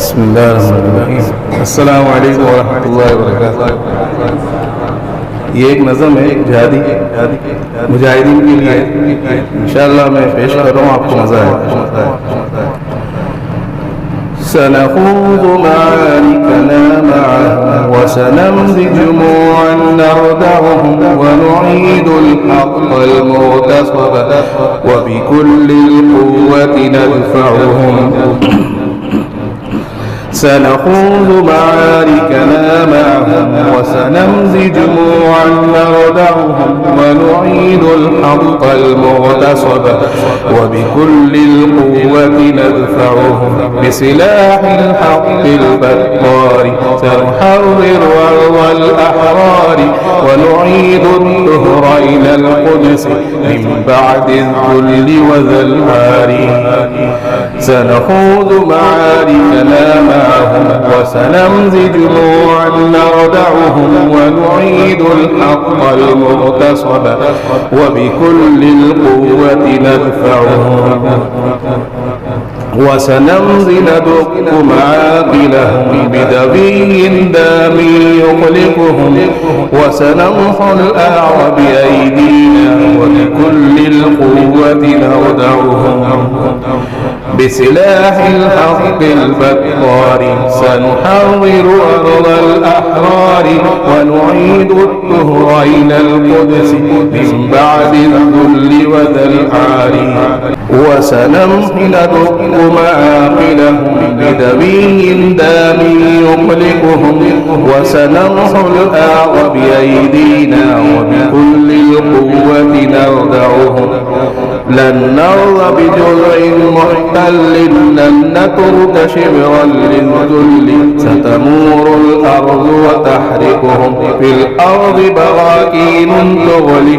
बिस्मिल्लाहिर्रहमानिर्रहीम। अस्सलामु अलैकुम वरहमतुल्लाहि वबरकातुहू। ये एक नज़म है जिहादी मुजाहिदीन के लिए, इंशाअल्लाह मैं पेश कर रहा हूँ, आपको मज़ा है। सनख़ूज़ मआरिकना मअहुम वसनमज़ि जुमूअन नरदअहुम वनुईदुल हक़्क़ल मुग़तसब वबिकुल्लिल क़ुव्वति नदफ़अहुम। सनख़ूज़ मआरिकना मअहुम वसनमज़ि जुमूअन नरदअहुम वनुईदुल हक़्क़ल मुग़तसब वबिकुल्लिल क़ुव्वति नदफ़अहुम। बिसिलाहिल हक़्क़िल बत्तारि सनुहर्रिरु अर्ज़ल अहरारि वनुईदु الطهر إلى القدس من بعد الذل وذل عاري। سنخوض معاركنا معهم وسنمزج جموعا نردعهم ونعيد الحق المغتصب وبكل القوة ندفعهم. وسنمضي ندق معاقلهم بدبي دامي يقلقهم وسنمحو الأعرى بأيدينا وبكل القوة نردعهم. بسلاح الحق البطار سنحرر أرض الأحرار ونعيد الطهر إلى القدس من بعد الذل وذا العار. وسنمحي ندق معاقلهم بدبي دامي يقلقهم وسنمحو الأعرى بأيدينا وبكل القوة نردعهم. لن نرضى بجرع محتل لن نترك شبرا للذل ستمور الأرض وتحرقهم في الأرض براكين تغلي.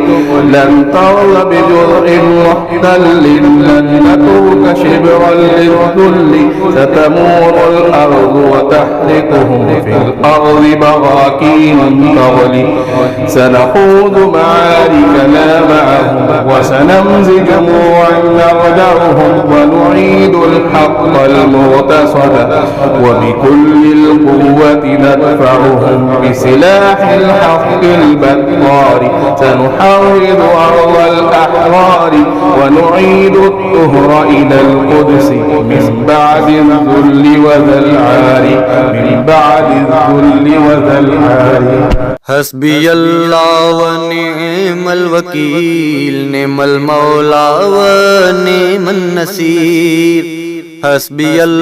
لن ترضى بجرع محتل لن نترك شبرا للذل ستمور الأرض وتحرقهم في الأرض براكين تغلي. سنخوض معاركنا معهم وسنمزج جموعا نردعهم ونعيد الحق المغتصب وبكل القوة ندفعهم. بسلاح الحق البطار سنحرر أرض الأحرار ونعيد الطهر إلى القدس من بعد الذل وذا العار. من بعد الذل وذا العار. حسبي الله ونعم الوكيل نعم المولى ونعم النصير. حسبي الله